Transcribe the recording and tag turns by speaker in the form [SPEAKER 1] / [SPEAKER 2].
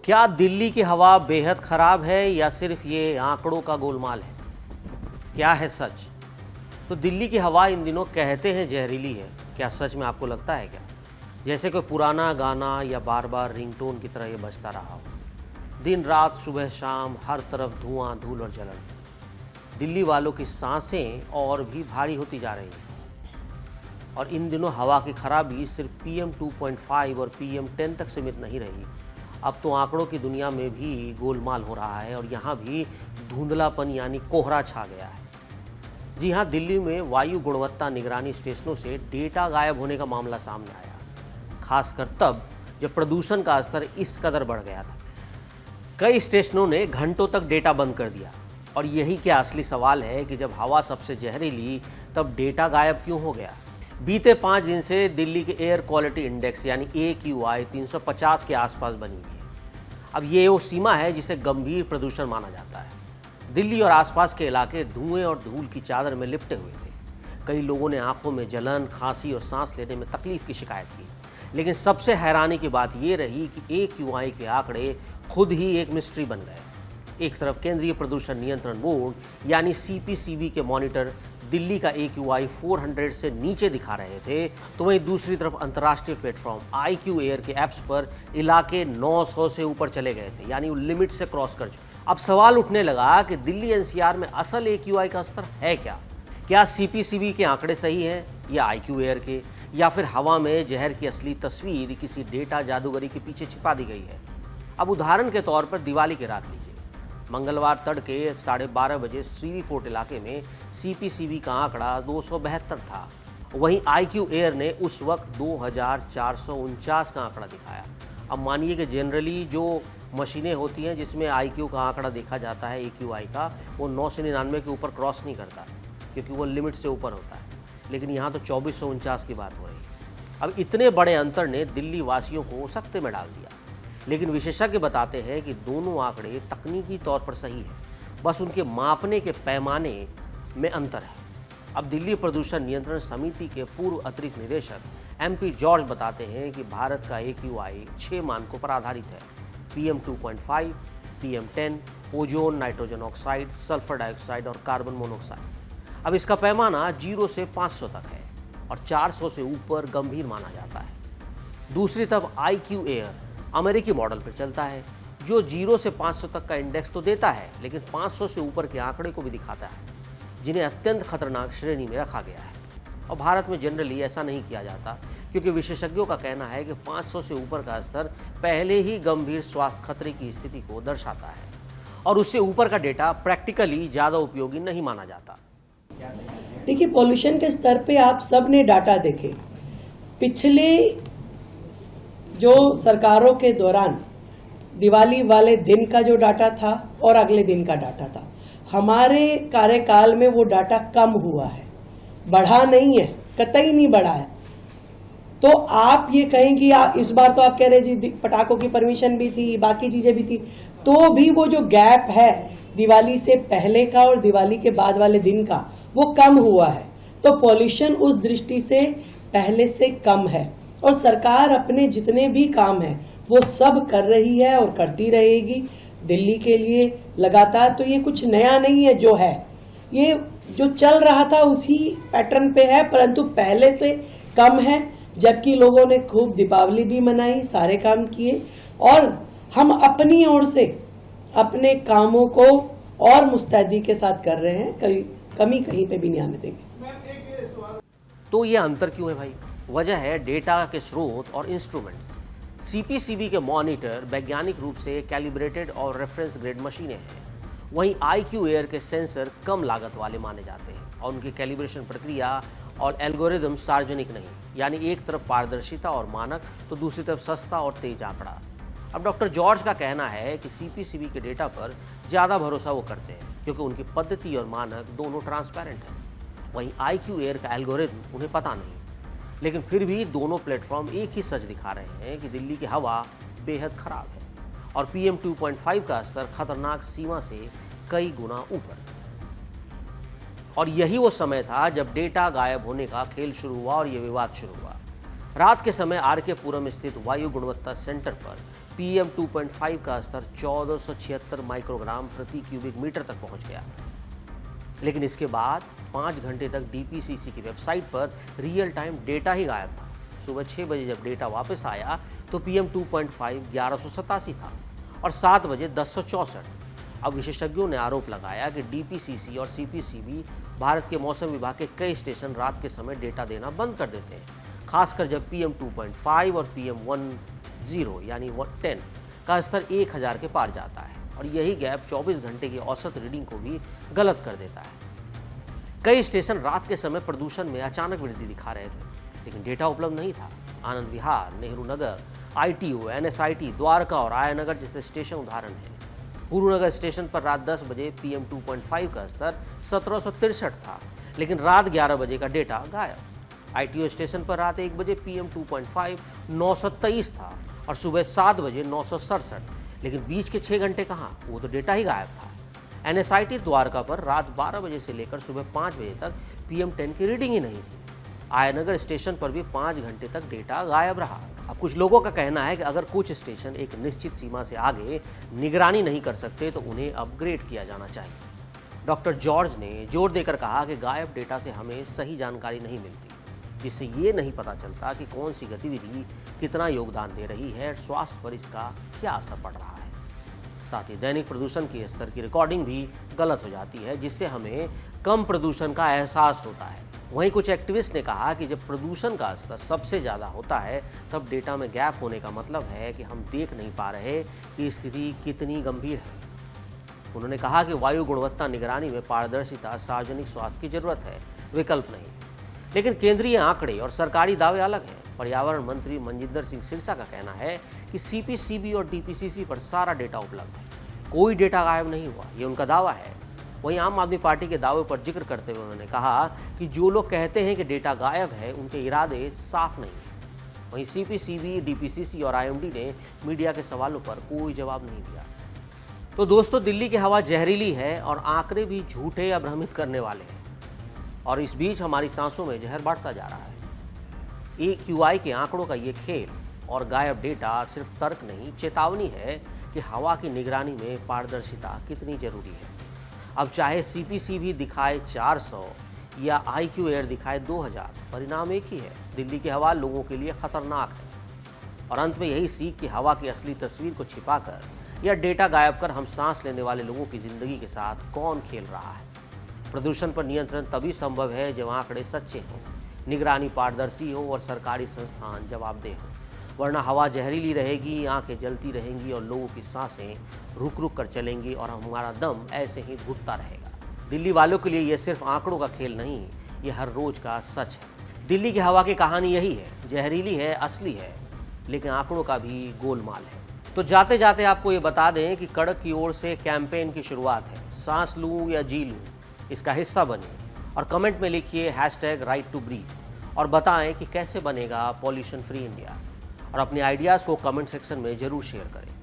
[SPEAKER 1] क्या दिल्ली की हवा बेहद खराब है या सिर्फ ये आंकड़ों का गोलमाल है? क्या है सच? तो दिल्ली की हवा इन दिनों कहते हैं जहरीली है, क्या सच में आपको लगता है क्या? जैसे कोई पुराना गाना या बार बार रिंगटोन की तरह ये बजता रहा हो। दिन रात सुबह शाम हर तरफ धुआं धूल और जलन। दिल्ली वालों की सांसें और भी भारी होती जा रही हैं। और इन दिनों हवा की खराबी सिर्फ PM 2.5 और PM 10 तक सीमित नहीं रही। अब तो आंकड़ों की दुनिया में भी गोलमाल हो रहा है और यहाँ भी धुंधलापन यानी कोहरा छा गया है। जी हाँ, दिल्ली में वायु गुणवत्ता निगरानी स्टेशनों से डेटा गायब होने का मामला सामने आया, खासकर तब जब प्रदूषण का स्तर इस कदर बढ़ गया था। कई स्टेशनों ने घंटों तक डेटा बंद कर दिया और यही क्या असली सवाल है कि जब हवा सबसे जहरीली तब डेटा गायब क्यों हो गया। बीते 5 दिन से दिल्ली के एयर क्वालिटी इंडेक्स यानी AQI 350 के आसपास बनी हुई है। अब ये वो सीमा है जिसे गंभीर प्रदूषण माना जाता है। दिल्ली और आसपास के इलाके धुएं और धूल की चादर में लिपटे हुए थे। कई लोगों ने आंखों में जलन, खांसी और सांस लेने में तकलीफ की शिकायत की। लेकिन सबसे हैरानी की बात ये रही कि AQI के आंकड़े खुद ही एक मिस्ट्री बन गए। एक तरफ केंद्रीय प्रदूषण नियंत्रण बोर्ड यानी CPCB के मॉनिटर दिल्ली का AQI 400 से नीचे दिखा रहे थे, तो वहीं दूसरी तरफ अंतर्राष्ट्रीय प्लेटफॉर्म IQ Air के ऐप्स पर इलाके 900 से ऊपर चले गए थे, यानी वो लिमिट से क्रॉस कर चुके। अब सवाल उठने लगा कि दिल्ली NCR में असल AQI का स्तर है क्या CPCB के आंकड़े सही हैं या IQ Air के, या फिर हवा में जहर की असली तस्वीर किसी डेटा जादूगरी के पीछे छिपा दी गई है। अब उदाहरण के तौर पर दिवाली की रात लीजिए। मंगलवार तड़के 12:30 बजे CV फोर्ट इलाके में CPCB का आंकड़ा 272 था। वहीं IQ Air ने उस वक्त 2449 का आंकड़ा दिखाया। अब मानिए कि जनरली जो मशीनें होती हैं जिसमें IQ का आंकड़ा देखा जाता है AQI का, वो 999 के ऊपर क्रॉस नहीं करता क्योंकि वो लिमिट से ऊपर होता है। लेकिन यहाँ तो 2449 की बात हो रही है। अब इतने बड़े अंतर ने दिल्ली वासियों को सकते में डाल दिया। लेकिन विशेषज्ञ बताते हैं कि दोनों आंकड़े तकनीकी तौर पर सही है, बस उनके मापने के पैमाने में अंतर है। अब दिल्ली प्रदूषण नियंत्रण समिति के पूर्व अतिरिक्त निदेशक MP जॉर्ज बताते हैं कि भारत का AQI 6 मानकों पर आधारित है। PM 2.5, PM 10, ozone, nitrogen oxide, sulphur dioxide और कार्बन मोनोऑक्साइड। अब इसका पैमाना 0 से 500 तक है और 400 से ऊपर गंभीर माना जाता है। दूसरी तरफ IQ Air अमेरिकी मॉडल पर चलता है, जो 0 से 500 तक का इंडेक्स तो देता है, लेकिन 500 से ऊपर के आंकड़े को भी दिखाता है, जिन्हें अत्यंत खतरनाक श्रेणी में रखा गया है। और भारत में जनरली ऐसा नहीं किया जाता क्योंकि विशेषज्ञों का कहना है कि 500 से ऊपर का स्तर पहले ही गंभीर स्वास्थ्य खतरे की स्थिति को दर्शाता है और उससे ऊपर का डेटा प्रैक्टिकली ज़्यादा उपयोगी नहीं माना जाता।
[SPEAKER 2] देखिए, पॉल्यूशन के स्तर पे आप सब ने डाटा देखे। पिछले जो सरकारों के दौरान दिवाली वाले दिन का जो डाटा था और अगले दिन का डाटा था, हमारे कार्यकाल में वो डाटा कम हुआ है, बढ़ा नहीं है, कतई नहीं बढ़ा है। तो आप ये कहेंगे इस बार तो आप कह रहे जी पटाखों की परमिशन भी थी, बाकी चीजें भी थी, तो भी वो जो गैप है दिवाली से पहले का और दिवाली के बाद वाले दिन का, वो कम हुआ है। तो पॉल्यूशन उस दृष्टि से पहले से कम है और सरकार अपने जितने भी काम है वो सब कर रही है और करती रहेगी दिल्ली के लिए लगातार। तो ये कुछ नया नहीं है, जो है ये जो चल रहा था उसी पैटर्न पे है, परंतु पहले से कम है। जबकि लोगों ने खूब दीपावली भी मनाई, सारे काम किए और हम अपनी ओर से अपने कामों को और मुस्तैदी के साथ कर रहे हैं, कमी कहीं पे भी नहीं आने देंगे।
[SPEAKER 1] तो ये अंतर क्यों है भाई? वजह है डेटा के स्रोत और इंस्ट्रूमेंट्स। CPCB के मॉनिटर वैज्ञानिक रूप से कैलिब्रेटेड और रेफरेंस ग्रेड मशीनें हैं। वहीं IQ Air के सेंसर कम लागत वाले माने जाते हैं और उनकी कैलिब्रेशन प्रक्रिया और एल्गोरिदम सार्वजनिक नहीं, यानी एक तरफ पारदर्शिता और मानक तो दूसरी तरफ सस्ता और तेज आंकड़ा। अब डॉक्टर जॉर्ज का कहना है कि CPCB के डेटा पर ज़्यादा भरोसा वो करते हैं क्योंकि उनकी पद्धति और मानक दोनों ट्रांसपेरेंट हैं। वहीं IQ Air का एल्गोरिदम उन्हें पता नहीं, लेकिन फिर भी दोनों प्लेटफॉर्म एक ही सच दिखा रहे हैं कि दिल्ली की हवा बेहद खराब है और PM 2.5 का स्तर खतरनाक सीमा से कई गुना ऊपर। और यही वो समय था जब डेटा गायब होने का खेल शुरू हुआ और ये विवाद शुरू हुआ। रात के समय RK पुरम स्थित वायु गुणवत्ता सेंटर पर PM 2.5 का स्तर 1476 माइक्रोग्राम प्रति क्यूबिक मीटर तक पहुंच गया। लेकिन इसके बाद 5 घंटे तक DPCC की वेबसाइट पर रियल टाइम डेटा ही गायब था। सुबह 6 बजे जब डेटा वापस आया तो PM 2.5 1187 था और 7 बजे 1064। अब विशेषज्ञों ने आरोप लगाया कि DPCC और CPCB भारत के मौसम विभाग के कई स्टेशन रात के समय डेटा देना बंद कर देते हैं, खासकर जब PM 2.5 और PM 10 यानी 10 का स्तर 1000 के पार जाता है और यही गैप 24 घंटे की औसत रीडिंग को भी गलत कर देता है। कई स्टेशन रात के समय प्रदूषण में अचानक वृद्धि दिखा रहे थे, लेकिन डेटा उपलब्ध नहीं था। आनंद विहार, नेहरू नगर, ITO, NSIT, द्वारका और आयानगर जैसे स्टेशन उदाहरण हैं। गुरुनगर स्टेशन पर रात 10 बजे PM 2.5 का स्तर 1763 था, लेकिन रात 11 बजे का डेटा गायब। ITO स्टेशन पर रात 1 बजे PM 2.5 923 था और सुबह 7 बजे 967, लेकिन बीच के 6 घंटे कहाँ, वो तो डेटा ही गायब था। NSIT द्वारका पर रात 12 बजे से लेकर सुबह 5 बजे तक PM 10 की रीडिंग ही नहीं थी। आयानगर स्टेशन पर भी 5 घंटे तक डेटा गायब रहा। अब कुछ लोगों का कहना है कि अगर कुछ स्टेशन एक निश्चित सीमा से आगे निगरानी नहीं कर सकते तो उन्हें अपग्रेड किया जाना चाहिए। डॉक्टर जॉर्ज ने जोर देकर कहा कि गायब डेटा से हमें सही जानकारी नहीं मिलती, जिससे ये नहीं पता चलता कि कौन सी गतिविधि कितना योगदान दे रही है, स्वास्थ्य पर इसका क्या असर पड़ रहा है। साथ ही दैनिक प्रदूषण के स्तर की रिकॉर्डिंग भी गलत हो जाती है, जिससे हमें कम प्रदूषण का एहसास होता है। वहीं कुछ एक्टिविस्ट ने कहा कि जब प्रदूषण का स्तर सबसे ज़्यादा होता है तब डेटा में गैप होने का मतलब है कि हम देख नहीं पा रहे कि स्थिति कितनी गंभीर है। उन्होंने कहा कि वायु गुणवत्ता निगरानी में पारदर्शिता सार्वजनिक स्वास्थ्य की जरूरत है, विकल्प नहीं। लेकिन केंद्रीय आंकड़े और सरकारी दावे अलग हैं। पर्यावरण मंत्री मनजिंदर सिंह सिरसा का कहना है कि CPCB और DPCC पर सारा डेटा उपलब्ध है, कोई डेटा गायब नहीं हुआ, ये उनका दावा है। वहीं आम आदमी पार्टी के दावे पर जिक्र करते हुए उन्होंने कहा कि जो लोग कहते हैं कि डेटा गायब है, उनके इरादे साफ नहीं हैं। वहीं CPCB, DPCC और IMD ने मीडिया के सवालों पर कोई जवाब नहीं दिया। तो दोस्तों, दिल्ली की हवा जहरीली है और आंकड़े भी झूठे या भ्रमित करने वाले हैं, और इस बीच हमारी सांसों में जहर बढ़ता जा रहा है। AQI के आंकड़ों का ये खेल और गायब डेटा सिर्फ तर्क नहीं, चेतावनी है कि हवा की निगरानी में पारदर्शिता कितनी जरूरी है। अब चाहे CPCB दिखाए 400 या IQ एयर दिखाए 2000, परिणाम एक ही है। दिल्ली की हवा लोगों के लिए खतरनाक है। और अंत में यही सीख कि हवा की असली तस्वीर को छिपाकर या डेटा गायब कर हम सांस लेने वाले लोगों की जिंदगी के साथ कौन खेल रहा है। प्रदूषण पर नियंत्रण तभी संभव है जब आंकड़े सच्चे हों, निगरानी पारदर्शी हो और सरकारी संस्थान जवाबदेह हो। वरना हवा जहरीली रहेगी, आंखें जलती रहेंगी और लोगों की सांसें रुक रुक कर चलेंगी और हमारा दम ऐसे ही घुटता रहेगा। दिल्ली वालों के लिए यह सिर्फ आंकड़ों का खेल नहीं, ये हर रोज का सच है। दिल्ली की हवा की कहानी यही है, जहरीली है, असली है, लेकिन आंकड़ों का भी गोलमाल है। तो जाते जाते आपको ये बता दें कि कड़क की ओर से कैंपेन की शुरुआत है। सांस लूं या जी लूं, इसका हिस्सा बनिए और कमेंट में लिखिए #RightToBreathe और बताएं कि कैसे बनेगा पॉल्यूशन फ्री इंडिया। और अपने आइडियाज़ को कमेंट सेक्शन में ज़रूर शेयर करें।